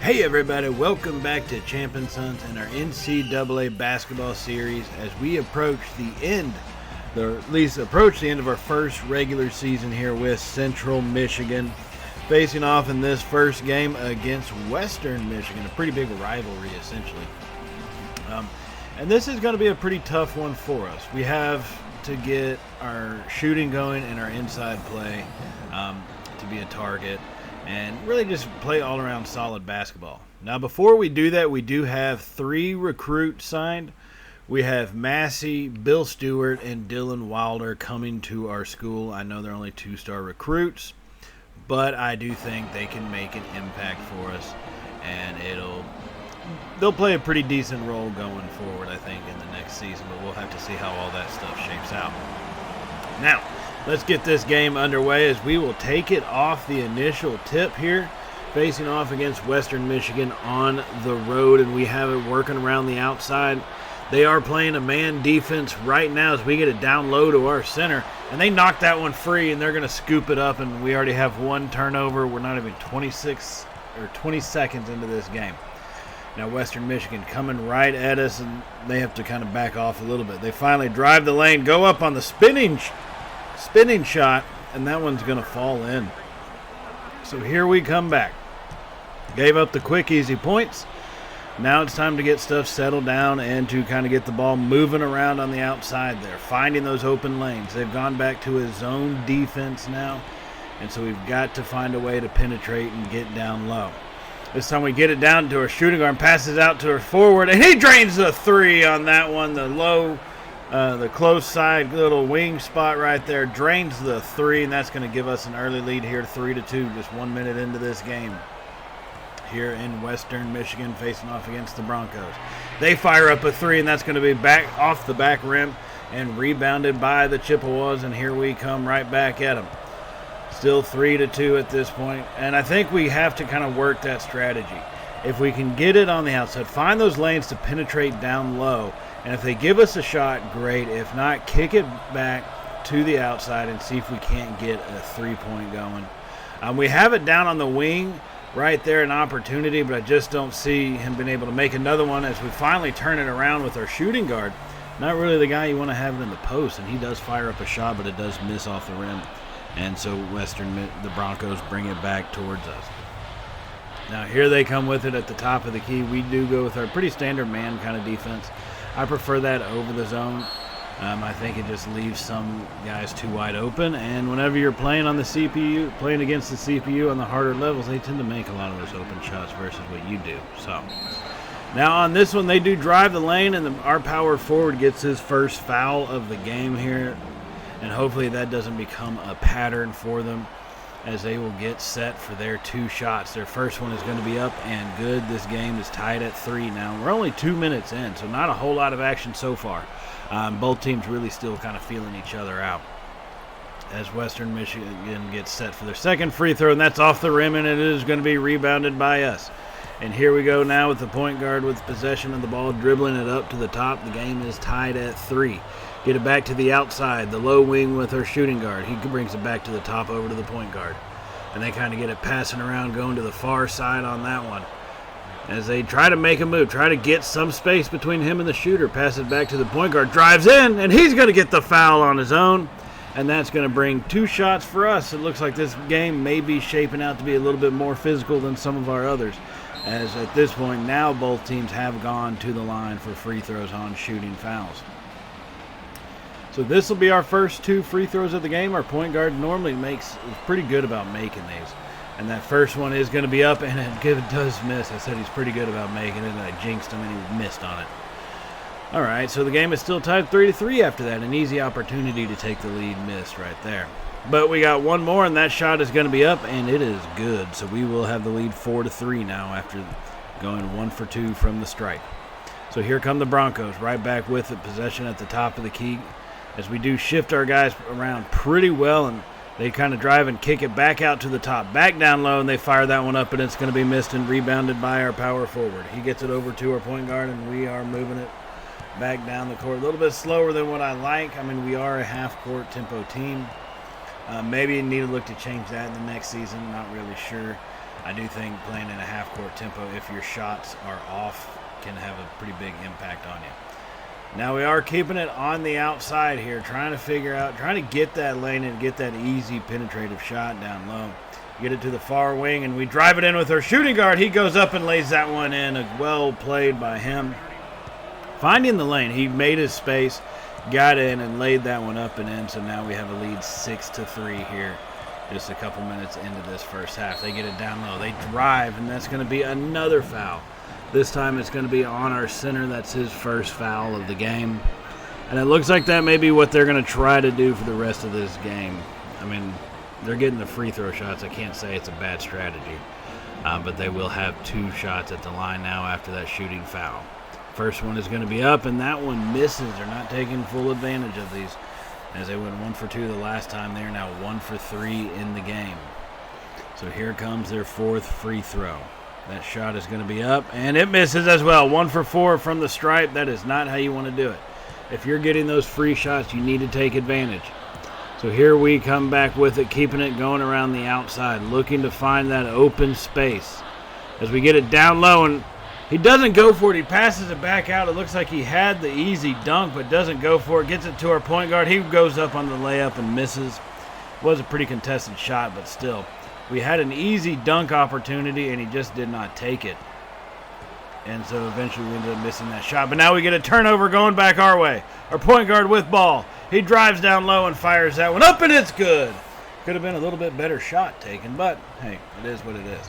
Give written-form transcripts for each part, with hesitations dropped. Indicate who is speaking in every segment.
Speaker 1: Hey everybody, welcome back to Champion Sons and our NCAA Basketball series as we approach the end of our first regular season here with Central Michigan, facing off in this first game against Western Michigan, a pretty big rivalry essentially. And this is going to be a pretty tough one for us. We have to get our shooting going and our inside play to be a target, and really just play all-around solid basketball. Now, before we do that, we do have 3 recruits signed. We have Massey, Bill Stewart, and Dylan Wilder coming to our school. I know they're only 2-star recruits, but I do think they can make an impact for us, and they'll play a pretty decent role going forward, I think, in the next season, but we'll have to see how all that stuff shapes out. Now, let's get this game underway as we will take it off the initial tip here, facing off against Western Michigan on the road, and we have it working around the outside. They are playing a man defense right now as we get it down low to our center, and they knock that one free, and they're going to scoop it up, and we already have 1 turnover. We're not even 20 seconds into this game. Now Western Michigan coming right at us, and they have to kind of back off a little bit. They finally drive the lane, go up on the spinning shot, and that one's going to fall in. So here we come back. Gave up the quick, easy points. Now it's time to get stuff settled down and to kind of get the ball moving around on the outside there, finding those open lanes. They've gone back to a zone defense now, and so we've got to find a way to penetrate and get down low. This time we get it down to our shooting guard, passes out to our forward, and he drains the 3 on that one. The close side little wing spot right there drains the 3, and that's going to give us an early lead here, 3-2, just 1 minute into this game here in Western Michigan, facing off against the Broncos. They fire up a 3, and that's going to be back off the back rim and rebounded by the Chippewas, and here we come right back at them. Still 3-2 at this point, and I think we have to kind of work that strategy. If we can get it on the outside, find those lanes to penetrate down low, and if they give us a shot, great. If not, kick it back to the outside and see if we can't get a 3-point going. We have it down on the wing right there, an opportunity, but I just don't see him being able to make another one as we finally turn it around with our shooting guard. Not really the guy you want to have it in the post, and he does fire up a shot, but it does miss off the rim. And so the Broncos bring it back towards us. Now here they come with it at the top of the key. We do go with our pretty standard man kind of defense. I prefer that over the zone. I think it just leaves some guys too wide open. And whenever you're playing on the CPU, playing against the CPU on the harder levels, they tend to make a lot of those open shots versus what you do. So now on this one, they do drive the lane, and our power forward gets his first foul of the game here. And hopefully that doesn't become a pattern for them as they will get set for their 2 shots. Their first one is going to be up and good. This game is tied at 3 now. We're only 2 minutes in, so not a whole lot of action so far. Both teams really still kind of feeling each other out as Western Michigan gets set for their second free throw, and that's off the rim, and it is going to be rebounded by us. And here we go now with the point guard with possession of the ball, dribbling it up to the top. The game is tied at 3. Get it back to the outside, the low wing with our shooting guard. He brings it back to the top over to the point guard. And they kind of get it passing around, going to the far side on that one. As they try to make a move, try to get some space between him and the shooter. Pass it back to the point guard, drives in, and he's going to get the foul on his own. And that's going to bring 2 shots for us. It looks like this game may be shaping out to be a little bit more physical than some of our others. As at this point now both teams have gone to the line for free throws on shooting fouls. So this will be our first 2 free throws of the game. Our point guard normally is pretty good about making these. And that first one is going to be up, and it does miss. I said he's pretty good about making it, and I jinxed him, and he missed on it. All right, so the game is still tied 3-3 after that. An easy opportunity to take the lead missed right there. But we got one more, and that shot is going to be up, and it is good. So we will have the lead 4-3 now after going 1 for 2 from the stripe. So here come the Broncos, right back with it, possession at the top of the key, as we do shift our guys around pretty well, and they kind of drive and kick it back out to the top, back down low, and they fire that one up, and it's going to be missed and rebounded by our power forward. He gets it over to our point guard, and we are moving it back down the court. A little bit slower than what I like. I mean, we are a half-court tempo team. Maybe you need to look to change that in the next season. Not really sure. I do think playing in a half-court tempo, if your shots are off, can have a pretty big impact on you. Now we are keeping it on the outside here, trying to get that lane and get that easy penetrative shot down low. Get it to the far wing, and we drive it in with our shooting guard. He goes up and lays that one in. Well played by him. Finding the lane, he made his space, got in, and laid that one up and in. So now we have a lead 6-3 here. Just a couple minutes into this first half. They get it down low. They drive, and that's going to be another foul. This time it's going to be on our center. That's his first foul of the game. And it looks like that may be what they're going to try to do for the rest of this game. I mean, they're getting the free throw shots. I can't say it's a bad strategy. But they will have 2 shots at the line now after that shooting foul. First one is going to be up, and that one misses. They're not taking full advantage of these. As they went 1 for 2 the last time, they're now 1 for 3 in the game. So here comes their 4th free throw. That shot is going to be up, and it misses as well. 1 for 4 from the stripe. That is not how you want to do it. If you're getting those free shots, you need to take advantage. So here we come back with it, keeping it going around the outside, looking to find that open space. As we get it down low, and he doesn't go for it. He passes it back out. It looks like he had the easy dunk, but doesn't go for it. Gets it to our point guard. He goes up on the layup and misses. Was a pretty contested shot, but still. We had an easy dunk opportunity, and he just did not take it. And so eventually we ended up missing that shot. But now we get a turnover going back our way. Our point guard with ball. He drives down low and fires that one up, and it's good. Could have been a little bit better shot taken, but hey, it is what it is.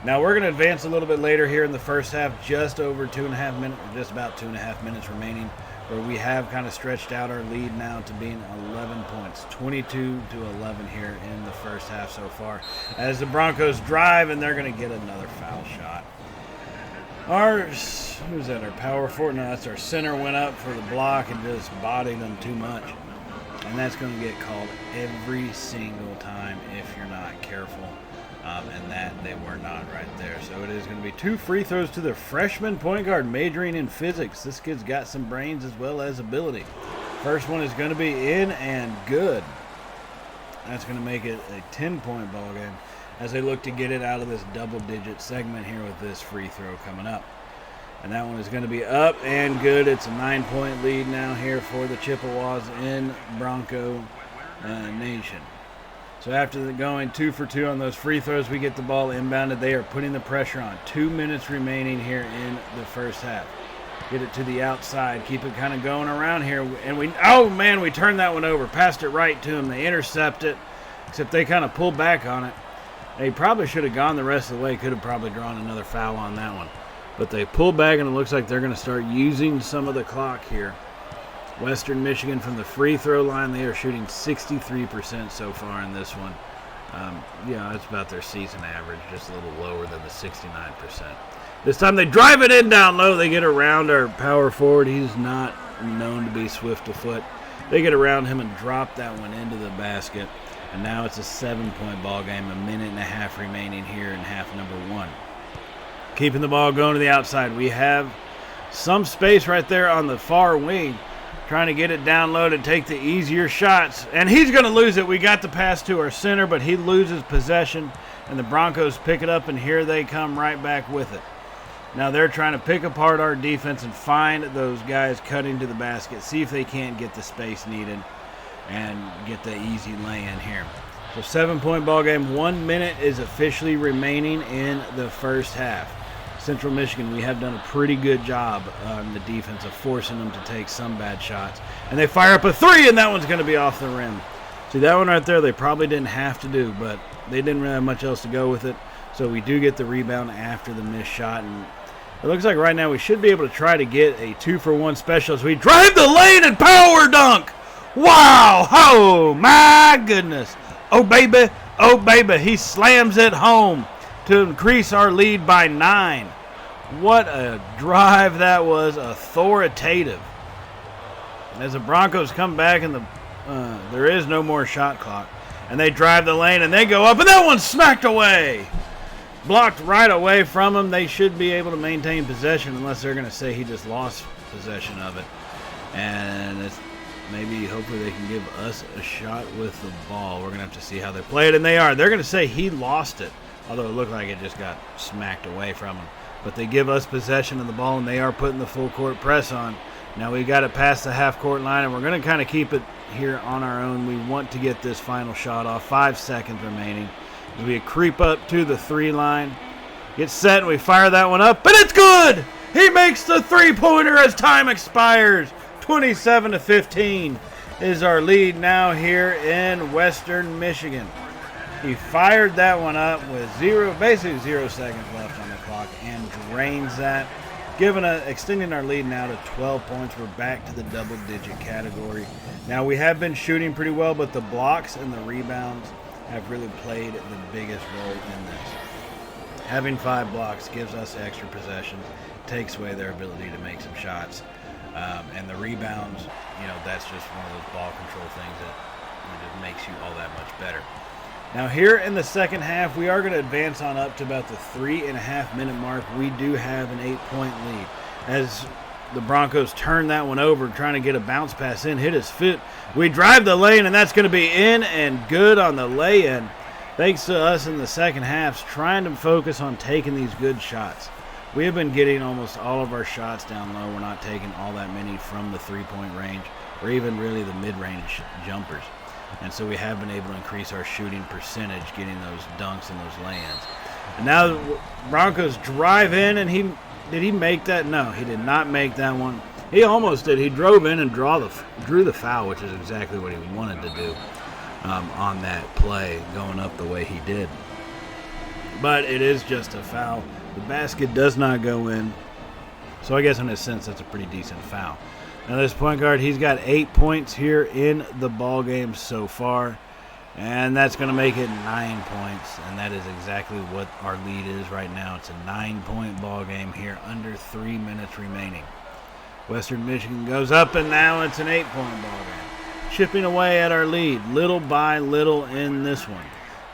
Speaker 1: Now we're going to advance a little bit later here in the first half, just over 2.5 minutes, or just about 2.5 minutes remaining, where we have kind of stretched out our lead now to being 11 points, 22-11 here in the first half so far. As the Broncos drive, and they're going to get another foul shot. Who's that? Our power forward? No, that's our center. Went up for the block and just bodied them too much. And that's going to get called every single time if you're not careful. And that they were not right there. So it is going to be 2 free throws to the freshman point guard majoring in physics. This kid's got some brains as well as ability. First one is going to be in and good. That's going to make it a 10-point ball game as they look to get it out of this double-digit segment here with this free throw coming up. And that one is going to be up and good. It's a 9-point lead now here for the Chippewas in Bronco Nation. So after going 2 for 2 on those free throws, we get the ball inbounded. They are putting the pressure on. 2 minutes remaining here in the first half. Get it to the outside. Keep it kind of going around here. And we turned that one over. Passed it right to them. They intercept it, except they kind of pulled back on it. They probably should have gone the rest of the way. Could have probably drawn another foul on that one. But they pulled back, and it looks like they're going to start using some of the clock here. Western Michigan from the free throw line, they are shooting 63% so far in this one. It's about their season average, just a little lower than the 69%. This time they drive it in down low. They get around our power forward. He's not known to be swift of foot. They get around him and drop that one into the basket. And now it's a 7-point ball game, a minute and a half remaining here in half number 1. Keeping the ball going to the outside. We have some space right there on the far wing. Trying to get it down low to take the easier shots. And he's going to lose it. We got the pass to our center, but he loses possession. And the Broncos pick it up, and here they come right back with it. Now they're trying to pick apart our defense and find those guys cutting to the basket. See if they can't get the space needed and get the easy lay-in here. So 7-point ball game. 1 minute is officially remaining in the first half. Central Michigan, we have done a pretty good job on the defense of forcing them to take some bad shots. And they fire up a 3, and that one's going to be off the rim. See, that one right there they probably didn't have to do, but they didn't really have much else to go with it. So we do get the rebound after the missed shot. And it looks like right now we should be able to try to get a 2-for-1 special as we drive the lane and power dunk. Wow! Oh, my goodness. Oh, baby. Oh, baby. He slams it home to increase our lead by 9. What a drive that was, authoritative. As the Broncos come back and there is no more shot clock. And they drive the lane and they go up, and that one's smacked away. Blocked right away from them. They should be able to maintain possession unless they're going to say he just lost possession of it. And hopefully they can give us a shot with the ball. We're going to have to see how they play it, and they are. They're going to say he lost it. although it looked like it just got smacked away from them. But they give us possession of the ball, and they are putting the full court press on. Now we got it past the half-court line, and we're going to kind of keep it here on our own. We want to get this final shot off. 5 seconds remaining. As we creep up to the 3 line. Get set, and we fire that one up, but it's good! He makes the three-pointer as time expires. 27-15 is our lead now here in Western Michigan. He fired that one up with basically 0 seconds left on the clock and drains that, extending our lead now to 12 points. We're back to the double-digit category. Now, we have been shooting pretty well, but the blocks and the rebounds have really played the biggest role in this. Having 5 blocks gives us extra possessions, takes away their ability to make some shots. And the rebounds, that's just one of those ball control things that just makes you all that much better. Now here in the second half, we are going to advance on up to about the 3.5-minute mark. We do have an 8-point lead. As the Broncos turn that one over, trying to get a bounce pass in, hit his foot. We drive the lane, and that's going to be in and good on the lay-in. Thanks to us in the second half, trying to focus on taking these good shots. We have been getting almost all of our shots down low. We're not taking all that many from the 3-point range or even really the mid-range jumpers. And so we have been able to increase our shooting percentage, getting those dunks and those lay-ins. And now the Broncos drive in, and did he make that? No, he did not make that one. He almost did. He drove in and drew the foul, which is exactly what he wanted to do on that play, going up the way he did. But it is just a foul. The basket does not go in. So I guess in a sense that's a pretty decent foul. Now this point guard, he's got 8 points here in the ball game so far. And that's going to make it 9 points. And that is exactly what our lead is right now. It's a 9-point ball game here, under 3 minutes remaining. Western Michigan goes up, and now it's an 8-point ball game. Chipping away at our lead, little by little in this one.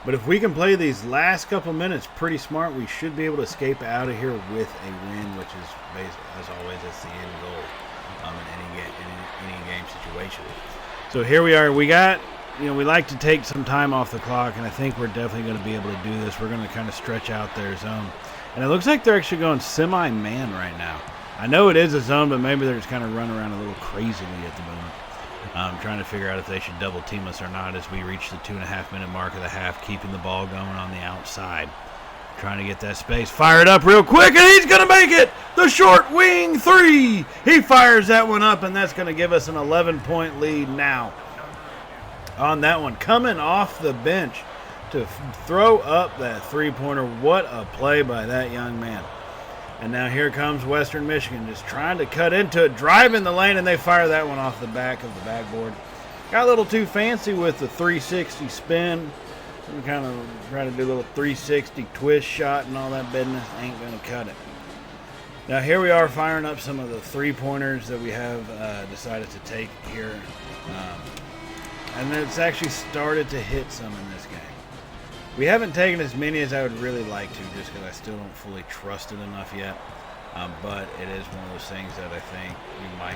Speaker 1: But if we can play these last couple minutes pretty smart, we should be able to escape out of here with a win, which is, as always, that's the end goal in any game situation. So here we are. We like to take some time off the clock, and I think we're definitely going to be able to do this. We're going to kind of stretch out their zone. And it looks like they're actually going semi-man right now. I know it is a zone, but maybe they're just kind of running around a little crazily at the moment. Trying to figure out if they should double team us or not as we reach the 2.5-minute mark of the half, keeping the ball going on the outside. Trying to get that space fired up real quick, and he's going to make it! The short wing 3! He fires that one up, and that's going to give us an 11-point lead now. On that one, coming off the bench to throw up that three-pointer. What a play by that young man. And now here comes Western Michigan, just trying to cut into it, driving the lane, and they fire that one off the back of the backboard. Got a little too fancy with the 360 spin. We kind of try to do a little 360 twist shot and all that business. Ain't going to cut it. Now here we are firing up some of the three-pointers that we have decided to take here. And it's actually started to hit some in this game. We haven't taken as many as I would really like to, just because I still don't fully trust it enough yet. But it is one of those things that I think we might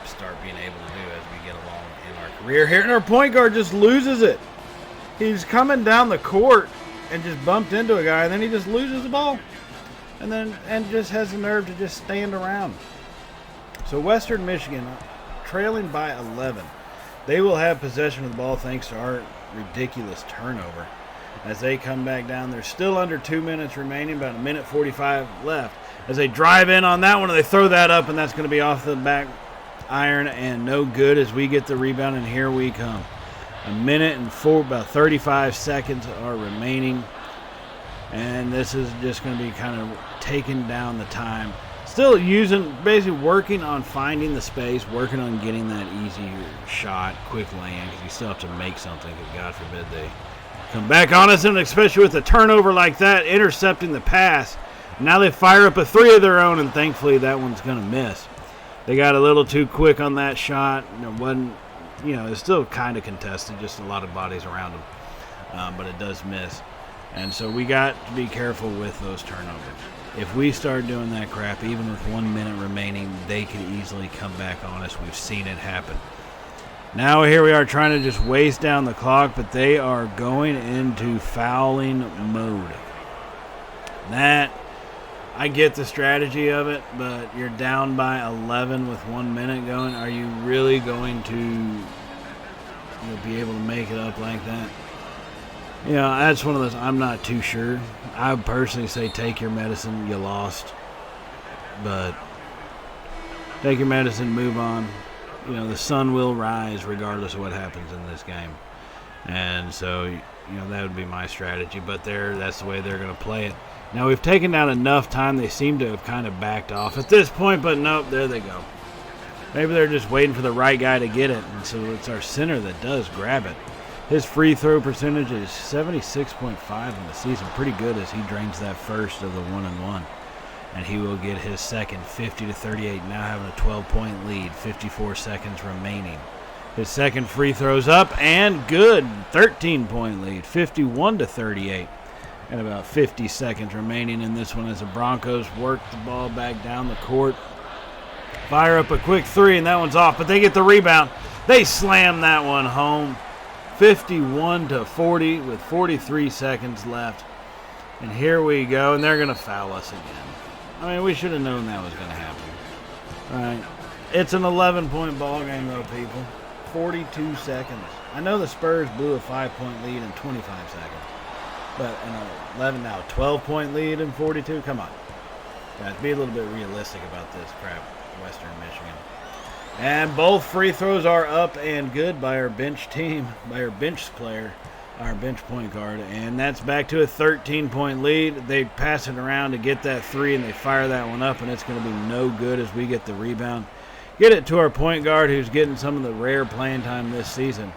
Speaker 1: start being able to do as we get along in our career here. And our point guard just loses it. He's coming down the court and just bumped into a guy, and then he just loses the ball. And just has the nerve to just stand around. So Western Michigan, trailing by 11. They will have possession of the ball thanks to our ridiculous turnover. As they come back down, there's still under 2 minutes remaining, about 1:45 left. As they drive in on that one, they throw that up, and that's going to be off the back iron and no good as we get the rebound, and here we come. About 35 seconds are remaining, and this is just going to be kind of taking down the time. Still basically working on finding the space, working on getting that easy shot, quick lay-in, because you still have to make something, because God forbid they come back on us, and especially with a turnover like that, intercepting the pass. Now they fire up a three of their own, and thankfully that one's going to miss. They got a little too quick on that shot. It wasn't, it's still kind of contested, just a lot of bodies around them. But it does miss. And so we got to be careful with those turnovers. If we start doing that crap, even with 1 minute remaining, they could easily come back on us. We've seen it happen. Now here we are trying to just waste down the clock, but they are going into fouling mode. That, I get the strategy of it, but you're down by 11 with 1 minute going. Are you really going to be able to make it up like that? That's one of those. I'm not too sure. I would personally say take your medicine. You lost. But take your medicine, move on. The sun will rise regardless of what happens in this game. And so, that would be my strategy. But that's the way they're going to play it. Now, we've taken down enough time. They seem to have kind of backed off at this point, but nope, there they go. Maybe they're just waiting for the right guy to get it, and so it's our center that does grab it. His free throw percentage is 76.5 in the season. Pretty good as he drains that first of the 1-and-1. And he will get his second, 50-38, now having a 12-point lead, 54 seconds remaining. His second free throw's up and good, 13-point lead, 51-38. And about 50 seconds remaining in this one as the Broncos work the ball back down the court. Fire up a quick three, and that one's off, but they get the rebound. They slam that one home. 51-40 with 43 seconds left. And here we go, and they're going to foul us again. We should have known that was going to happen. All right. It's an 11-point ball game, though, people. 42 seconds. I know the Spurs blew a 5-point lead in 25 seconds. But an 12-point lead in 42? Come on. Guys, be a little bit realistic about this crap, Western Michigan. And both free throws are up and good by our bench team, by our bench player, our bench point guard. And that's back to a 13-point lead. They pass it around to get that three, and they fire that one up, and it's going to be no good as we get the rebound. Get it to our point guard who's getting some of the rare playing time this season.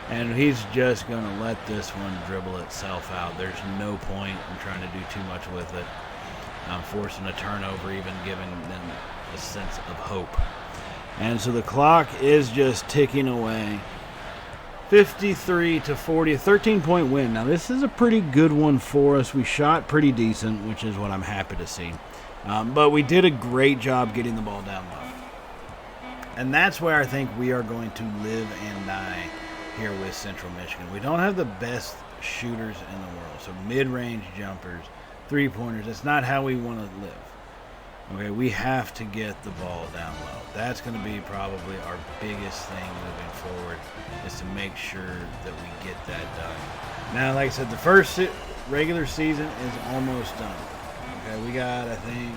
Speaker 1: And he's just going to let this one dribble itself out. There's no point in trying to do too much with it. Forcing a turnover, even giving them a sense of hope. And so the clock is just ticking away. 53-40, a 13-point win. Now, this is a pretty good one for us. We shot pretty decent, which is what I'm happy to see. But we did a great job getting the ball down low. And that's where I think we are going to live and die here with Central Michigan. We don't have the best shooters in the world. So mid-range jumpers, three-pointers, it's not how we want to live. Okay, we have to get the ball down low. That's going to be probably our biggest thing moving forward, is to make sure that we get that done. Now, like I said, the first regular season is almost done. Okay, we got, I think,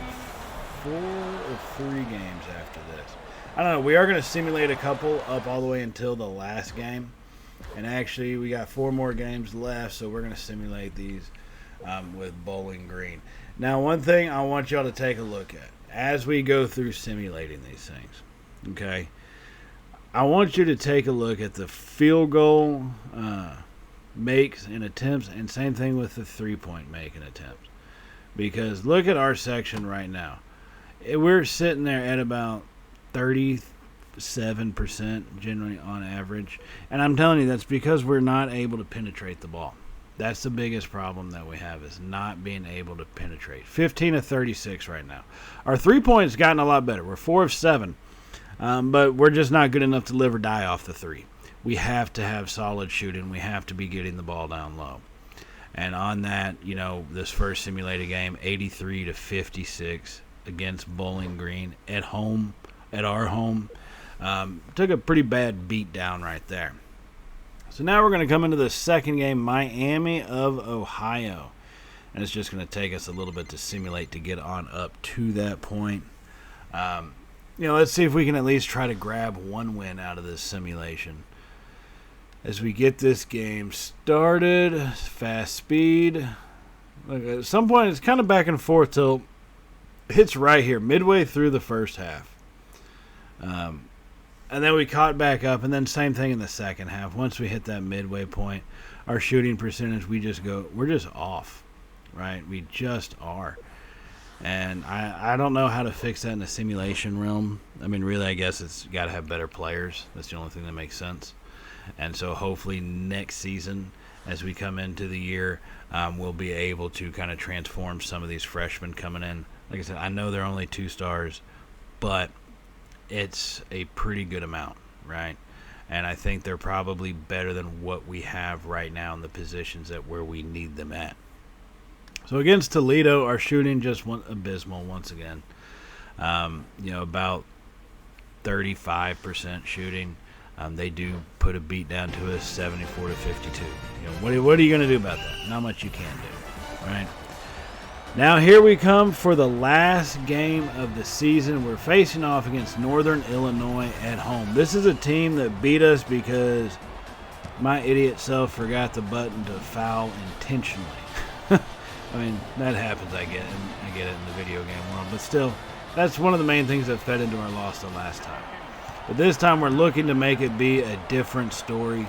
Speaker 1: 4 or 3 games after this. I don't know. We are going to simulate a couple up all the way until the last game. And actually, we got 4 more games left, so we're going to simulate these with Bowling Green. Now, one thing I want y'all to take a look at as we go through simulating these things, okay? I want you to take a look at the field goal makes and attempts, and same thing with the three-point make and attempts. Because look at our section right now. We're sitting there at about 37% generally on average. And I'm telling you, that's because we're not able to penetrate the ball. That's the biggest problem that we have, is not being able to penetrate. 15 of 36 right now. Our 3-point's gotten a lot better. We're 4 of 7. But we're just not good enough to live or die off the 3. We have to have solid shooting. We have to be getting the ball down low. And on that, this first simulated game, 83 to 56 against Bowling Green at home, at our home. Took a pretty bad beat down right there. So now we're going to come into the second game, Miami of Ohio. And it's just going to take us a little bit to simulate to get on up to that point. Let's see if we can at least try to grab one win out of this simulation. As we get this game started, fast speed. Look, at some point it's kind of back and forth till it's right here, midway through the first half. And then we caught back up, and then same thing in the second half. Once we hit that midway point, our shooting percentage, we're just off, right? We just are. And I don't know how to fix that in the simulation realm. Really, I guess it's got to have better players. That's the only thing that makes sense. And so hopefully next season, as we come into the year, we'll be able to kind of transform some of these freshmen coming in. Like I said, I know they're only 2 stars, but it's a pretty good amount, right? And I think they're probably better than what we have right now in the positions where we need them at. So against Toledo, our shooting just went abysmal once again. About 35% shooting. They do put a beat down to us, 74 to 52. What are you going to do about that? Not much you can do, right? Now here we come for the last game of the season. We're facing off against Northern Illinois at home. This is a team that beat us because my idiot self forgot the button to foul intentionally. I mean, that happens, I get it in the video game world. But still, that's one of the main things that fed into our loss the last time. But this time we're looking to make it be a different story.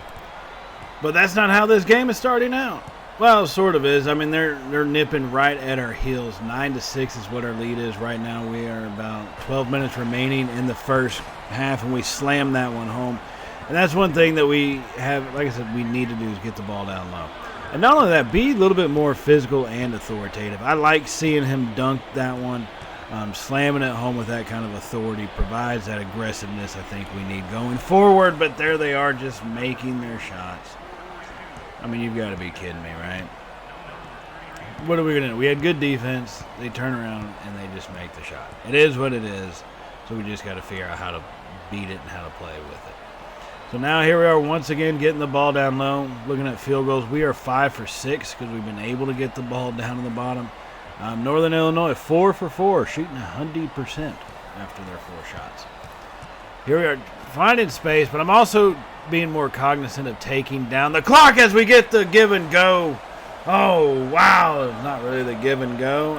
Speaker 1: But that's not how this game is starting out. Well, it sort of is. I mean, they're nipping right at our heels. 9-6 is what our lead is right now. We are about 12 minutes remaining in the first half, and we slam that one home. And that's one thing that we have, like I said, we need to do is get the ball down low. And not only that, be a little bit more physical and authoritative. I like seeing him dunk that one. Slamming it home with that kind of authority provides that aggressiveness I think we need going forward. But there they are just making their shots. I mean, you've got to be kidding me, right? What are we going to do? We had good defense. They turn around and they just make the shot. It is what it is. So we just got to figure out how to beat it and how to play with it. So now here we are once again getting the ball down low, looking at field goals. We are 5 for 6 because we've been able to get the ball down to the bottom. Northern Illinois 4 for 4, shooting 100% after their 4 shots. Here we are finding space, but I'm also being more cognizant of taking down the clock as we get the give and go. Oh, wow. It's not really the give and go.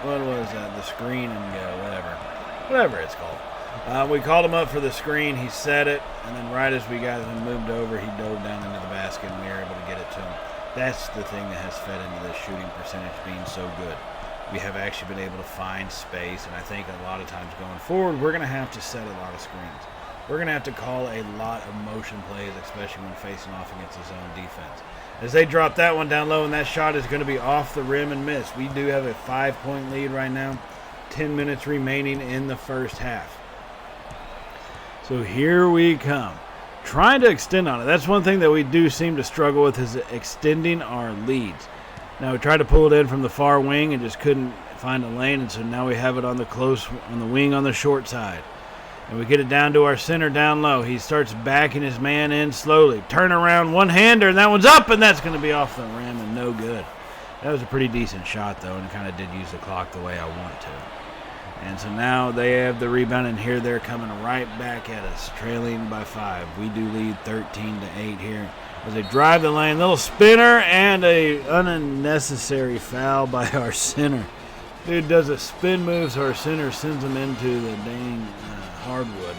Speaker 1: What was that? The screen and go, whatever it's called. We called him up for the screen. He set it, and then right as we got him moved over, he dove down into the basket, and we were able to get it to him. That's the thing that has fed into this shooting percentage being so good. We have actually been able to find space, and I think a lot of times going forward, we're going to have to set a lot of screens. We're going to have to call a lot of motion plays, especially when facing off against the zone defense. As they drop that one down low, and that shot is going to be off the rim and miss. We do have a 5-point lead right now. 10 minutes remaining in the first half. So here we come. Trying to extend on it. That's one thing that we do seem to struggle with is extending our leads. Now we tried to pull it in from the far wing and just couldn't find a lane, and so now we have it on the wing on the short side. And we get it down to our center down low. He starts backing his man in slowly. Turn around one-hander, and that one's up, and that's going to be off the rim and no good. That was a pretty decent shot, though, and kind of did use the clock the way I want to. And so now they have the rebound, and here they're coming right back at us, trailing by 5. We do lead 13-8 here. As they drive the lane, little spinner, and a unnecessary foul by our center. Dude does a spin move, so our center sends him into the dang hardwood.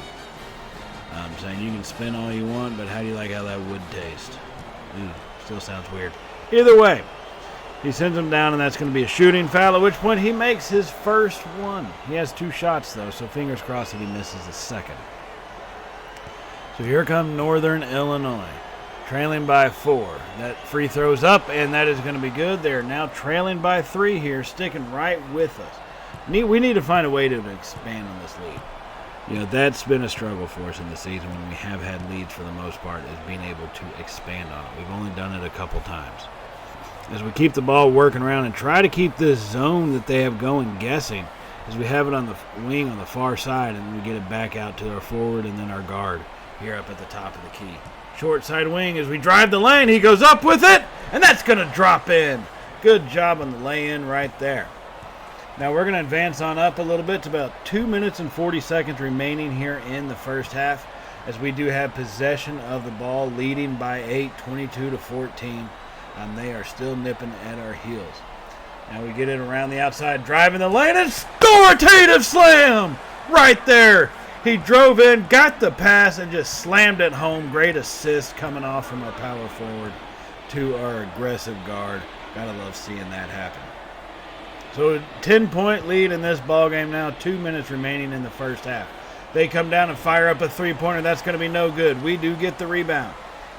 Speaker 1: I'm saying you can spin all you want, but how do you like how that wood tastes? Ooh, still sounds weird. Either way, he sends him down, and that's going to be a shooting foul, at which point he makes his first one. He has 2 shots, though, so fingers crossed that he misses the second. So here come Northern Illinois, trailing by 4. That free throw's up, and that is going to be good. They're now trailing by 3 here, sticking right with us. We need to find a way to expand on this lead. That's been a struggle for us in the season when we have had leads for the most part, is being able to expand on it. We've only done it a couple times. As we keep the ball working around and try to keep this zone that they have going guessing, as we have it on the wing on the far side, and we get it back out to our forward and then our guard here up at the top of the key. Short side wing, as we drive the lane, he goes up with it, and that's going to drop in. Good job on the lay-in right there. Now we're going to advance on up a little bit to about 2 minutes and 40 seconds remaining here in the first half, as we do have possession of the ball, leading by 8, 22-14. They are still nipping at our heels. Now we get it around the outside, driving the lane, and authoritative slam right there. He drove in, got the pass, and just slammed it home. Great assist coming off from our power forward to our aggressive guard. Gotta love seeing that happen. So a 10-point lead in this ball game now, 2 minutes remaining in the first half. They come down and fire up a three-pointer. That's going to be no good. We do get the rebound.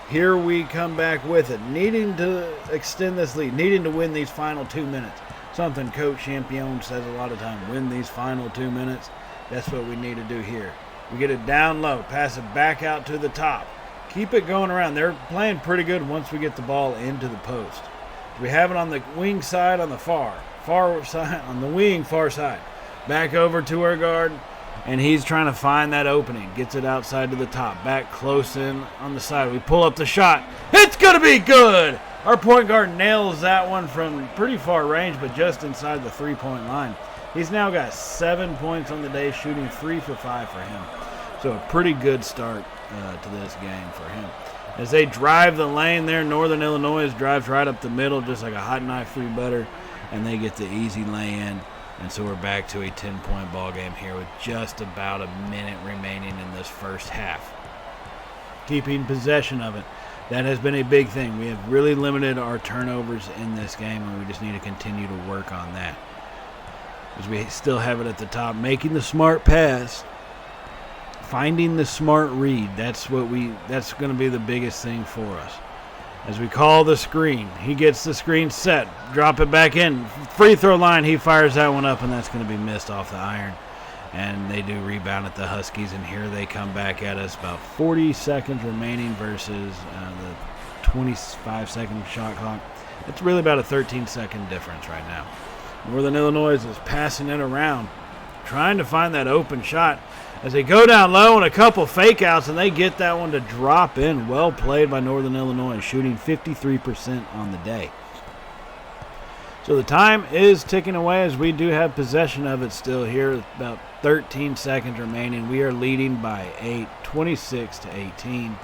Speaker 1: Here we come back with it, needing to extend this lead, needing to win these final 2 minutes. Something Coach Champion says a lot of times, win these final 2 minutes. That's what we need to do here. We get it down low, pass it back out to the top. Keep it going around. They're playing pretty good once we get the ball into the post. We have it on the wing side on the far side, on the wing far side. Back over to our guard, and he's trying to find that opening. Gets it outside to the top. Back close in on the side. We pull up the shot. It's going to be good! Our point guard nails that one from pretty far range, but just inside the three-point line. He's now got 7 points on the day, shooting 3 for 5 for him. So a pretty good start to this game for him. As they drive the lane there, Northern Illinois drives right up the middle just like a hot knife through butter, and they get the easy lay-in. And so we're back to a 10-point ball game here with just about a minute remaining in this first half. Keeping possession of it. That has been a big thing. We have really limited our turnovers in this game, and we just need to continue to work on that. As we still have it at the top, making the smart pass, finding the smart read. That's going to be the biggest thing for us. As we call the screen, he gets the screen set, drop it back in, free throw line, he fires that one up, and that's going to be missed off the iron. And they do rebound at the Huskies, and here they come back at us. About 40 seconds remaining versus the 25-second shot clock. It's really about a 13-second difference right now. Northern Illinois is passing it around, trying to find that open shot. As they go down low and a couple fake outs, and they get that one to drop in. Well played by Northern Illinois, shooting 53% on the day. So the time is ticking away as we do have possession of it still here. About 13 seconds remaining. We are leading by 8, 26-18.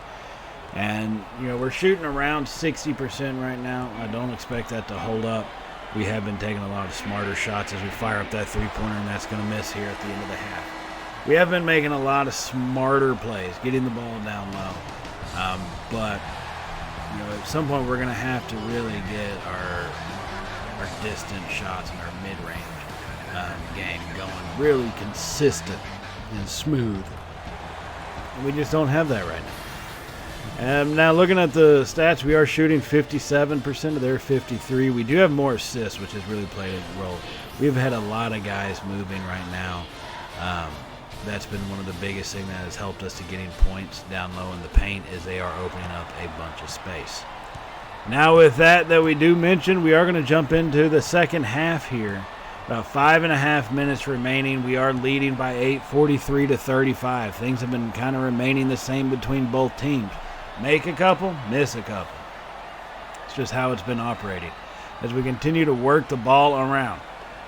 Speaker 1: And, we're shooting around 60% right now. I don't expect that to hold up. We have been taking a lot of smarter shots as we fire up that three-pointer, and that's going to miss here at the end of the half. We have been making a lot of smarter plays, getting the ball down low. But, at some point we're going to have to really get our distant shots and our mid-range game going really consistent and smooth. And we just don't have that right now. Now looking at the stats, we are shooting 57% of their 53. We do have more assists, which has really played a role. We've had a lot of guys moving right now. That's been one of the biggest things that has helped us to getting points down low in the paint, is they are opening up a bunch of space. Now with that we do mention, we are going to jump into the second half here. About 5.5 minutes remaining. We are leading by 8, 43-35. Things have been kind of remaining the same between both teams. Make a couple, miss a couple. It's just how it's been operating. As we continue to work the ball around,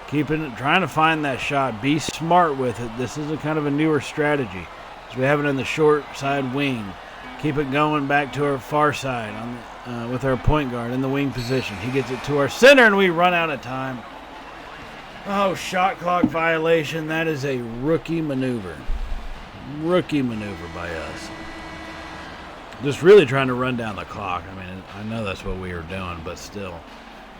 Speaker 1: trying to find that shot, be smart with it. This is a kind of a newer strategy. As we have it in the short side wing, keep it going back to our far side with our point guard in the wing position. He gets it to our center, and we run out of time. Oh, shot clock violation. That is a rookie maneuver. Rookie maneuver by us. Just really trying to run down the clock. I mean, I know that's what we were doing, but still,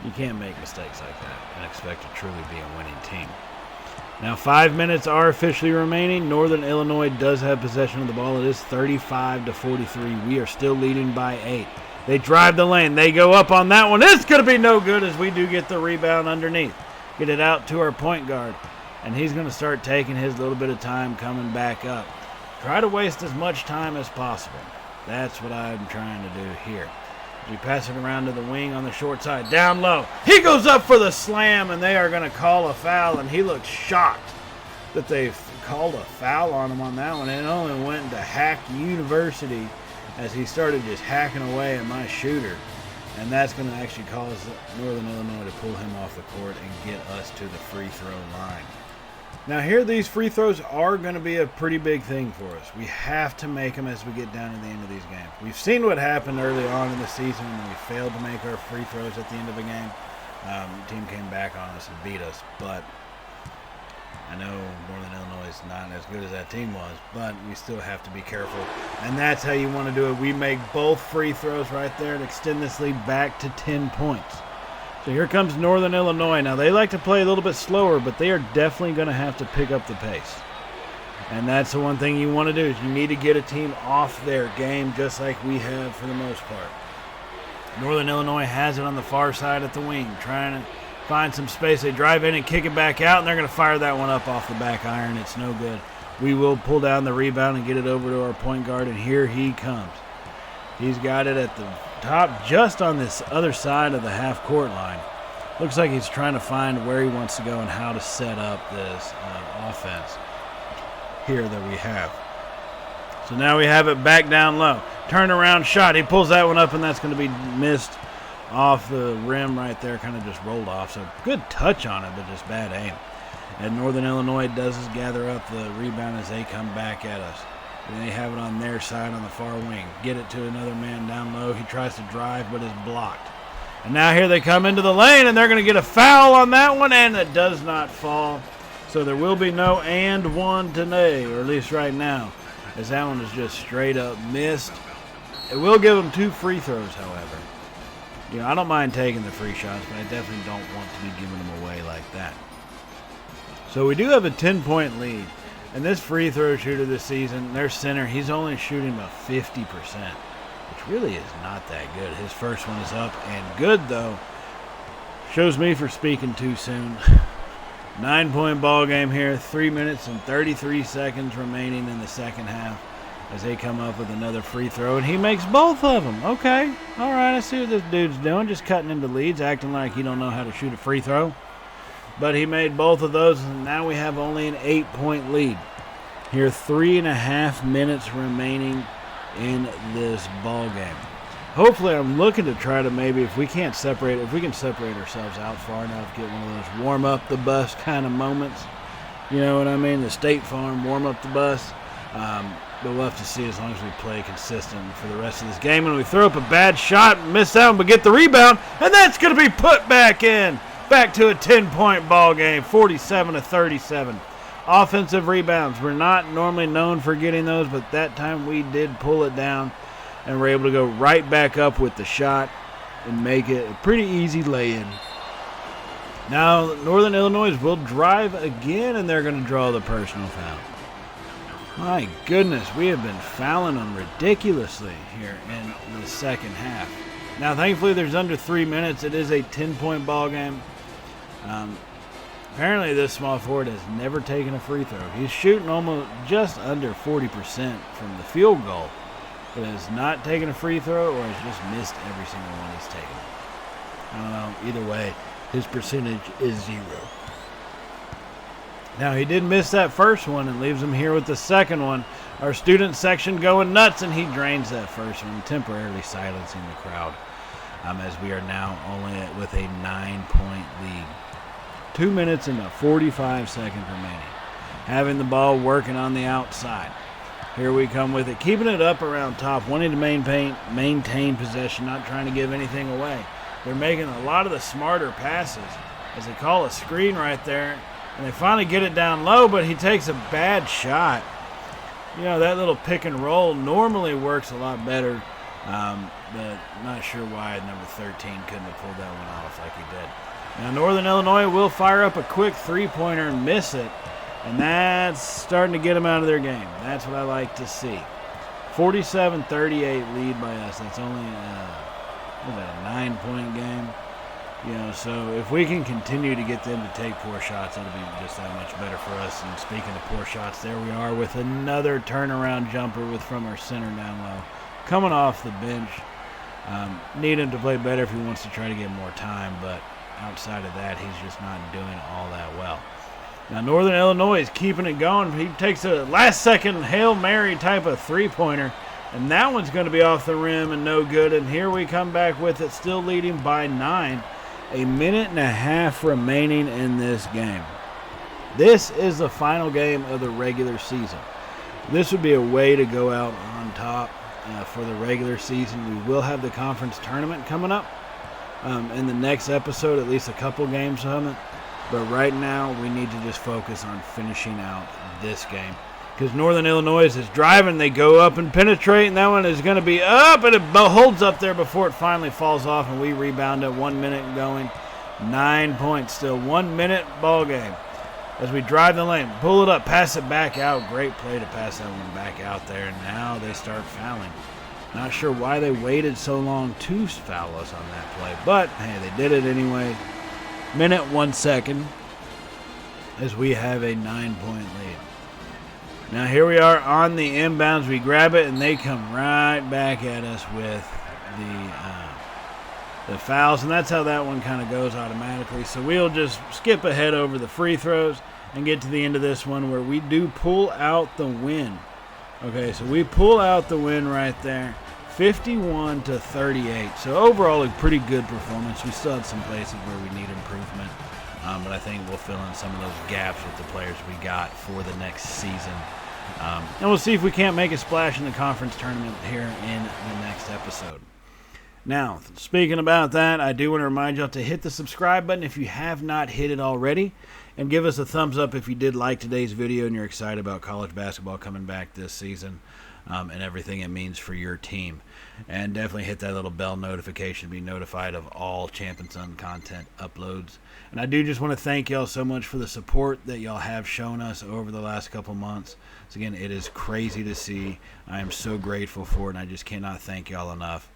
Speaker 1: you can't make mistakes like that and expect to truly be a winning team. Now 5 minutes are officially remaining. Northern Illinois does have possession of the ball. It is 35-43. We are still leading by 8. They drive the lane. They go up on that one. It's going to be no good as we do get the rebound underneath. Get it out to our point guard, and he's going to start taking his little bit of time coming back up. Try to waste as much time as possible. That's what I'm trying to do here. We pass it around to the wing on the short side. Down low. He goes up for the slam, and they are going to call a foul, and he looks shocked that they've called a foul on him on that one. It only went into Hack University as he started just hacking away at my shooter. And that's going to actually cause Northern Illinois to pull him off the court and get us to the free throw line. Now here, these free throws are going to be a pretty big thing for us. We have to make them as we get down to the end of these games. We've seen what happened early on in the season when we failed to make our free throws at the end of a game. The team came back on us and beat us, but I know Northern Illinois is not as good as that team was, but we still have to be careful. And that's how you want to do it. We make both free throws right there and extend this lead back to 10 points. So here comes Northern Illinois. Now, they like to play a little bit slower, but they are definitely going to have to pick up the pace. And that's the one thing you want to do, is you need to get a team off their game just like we have for the most part. Northern Illinois has it on the far side at the wing, trying to find some space. They drive in and kick it back out, and they're going to fire that one up off the back iron. It's no good. We will pull down the rebound and get it over to our point guard, and here he comes. He's got it at the top just on this other side of the half-court line. Looks like he's trying to find where he wants to go and how to set up this offense here that we have. So now we have it back down low. Turnaround shot. He pulls that one up, and that's going to be missed off the rim right there. Kind of just rolled off. So good touch on it, but just bad aim. And Northern Illinois does gather up the rebound as they come back at us. And they have it on their side on the far wing. Get it to another man down low. He tries to drive, but is blocked. And now here they come into the lane, and they're going to get a foul on that one, and it does not fall. So there will be no and one today, or at least right now, as that one is just straight up missed. It will give them 2 free throws, however. You know, I don't mind taking the free shots, but I definitely don't want to be giving them away like that. So we do have a 10-point lead. And this free throw shooter this season, their center, he's only shooting about 50%, which really is not that good. His first one is up and good, though. Shows me for speaking too soon. 9-point ball game here, 3 minutes and 33 seconds remaining in the second half as they come up with another free throw, and he makes both of them. Okay, all right, I see what this dude's doing, just cutting into leads, acting like he don't know how to shoot a free throw. But he made both of those, and now we have only an 8-point lead. Here, 3.5 minutes remaining in this ball game. Hopefully, I'm looking to try to maybe, if we can separate ourselves out far enough, get one of those warm up the bus kind of moments. You know what I mean? The State Farm warm up the bus. But we'll have to see as long as we play consistent for the rest of this game. And we throw up a bad shot, miss out, but get the rebound, and that's going to be put back in. Back to a 10-point ball game, 47-37. Offensive rebounds. We're not normally known for getting those, but that time we did pull it down and were able to go right back up with the shot and make it a pretty easy lay-in. Now, Northern Illinois will drive again, and they're going to draw the personal foul. My goodness, we have been fouling them ridiculously here in the second half. Now, thankfully, there's under 3 minutes. It is a 10-point ball game. Apparently, this small forward has never taken a free throw. He's shooting almost just under 40% from the field goal, but has not taken a free throw or has just missed every single one he's taken. I don't know. Either way, his percentage is 0. Now, he did miss that first one and leaves him here with the second one. Our student section going nuts, and he drains that first one, temporarily silencing the crowd, as we are now only with a 9-point lead. 2 minutes and about 45 seconds remaining. Having the ball working on the outside. Here we come with it, keeping it up around top, wanting to maintain possession, not trying to give anything away. They're making a lot of the smarter passes as they call a screen right there, and they finally get it down low, but he takes a bad shot. You know, that little pick and roll normally works a lot better, but not sure why number 13 couldn't have pulled that one off like he did. Now, Northern Illinois will fire up a quick three-pointer and miss it, and that's starting to get them out of their game. That's what I like to see. 47-38 lead by us. That's only a 9-point game. You know, so if we can continue to get them to take poor shots, it'll be just that much better for us. And speaking of poor shots, there we are with another turnaround jumper from our center down low. Coming off the bench. Need him to play better if he wants to try to get more time, but outside of that, he's just not doing all that well. Now, Northern Illinois is keeping it going. He takes a last-second Hail Mary type of three-pointer, and that one's going to be off the rim and no good. And here we come back with it, still leading by 9. A minute and a half remaining in this game. This is the final game of the regular season. This would be a way to go out on top for the regular season. We will have the conference tournament coming up in the next episode, at least a couple games from it. But right now, we need to just focus on finishing out this game. Because Northern Illinois is driving, they go up and penetrate, and that one is going to be up, and it holds up there before it finally falls off, and we rebound at 1 minute going. 9 points still, 1 minute ball game. As we drive the lane, pull it up, pass it back out. Great play to pass that one back out there, and now they start fouling. Not sure why they waited so long to foul us on that play, but hey, they did it anyway. Minute 1 second as we have a 9-point lead. Now here we are on the inbounds. We grab it, and they come right back at us with the fouls, and that's how that one kind of goes automatically. So we'll just skip ahead over the free throws and get to the end of this one where we do pull out the win. Okay, so we pull out the win right there, 51-38. So overall, a pretty good performance. We still had some places where we need improvement, but I think we'll fill in some of those gaps with the players we got for the next season. And we'll see if we can't make a splash in the conference tournament here in the next episode. Now, speaking about that, I do want to remind y'all to hit the subscribe button if you have not hit it already, and give us a thumbs up if you did like today's video and you're excited about college basketball coming back this season and everything it means for your team. And definitely hit that little bell notification to be notified of all Champion Sun content uploads. And I do just want to thank y'all so much for the support that y'all have shown us over the last couple months. So again, it is crazy to see. I am so grateful for it, and I just cannot thank y'all enough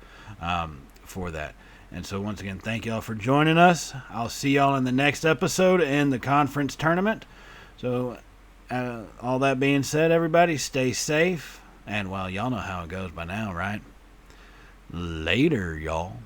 Speaker 1: for that. And so once again, thank y'all for joining us. I'll see y'all in the next episode in the conference tournament. So all that being said, everybody, stay safe. And well, y'all know how it goes by now, right? Later, y'all.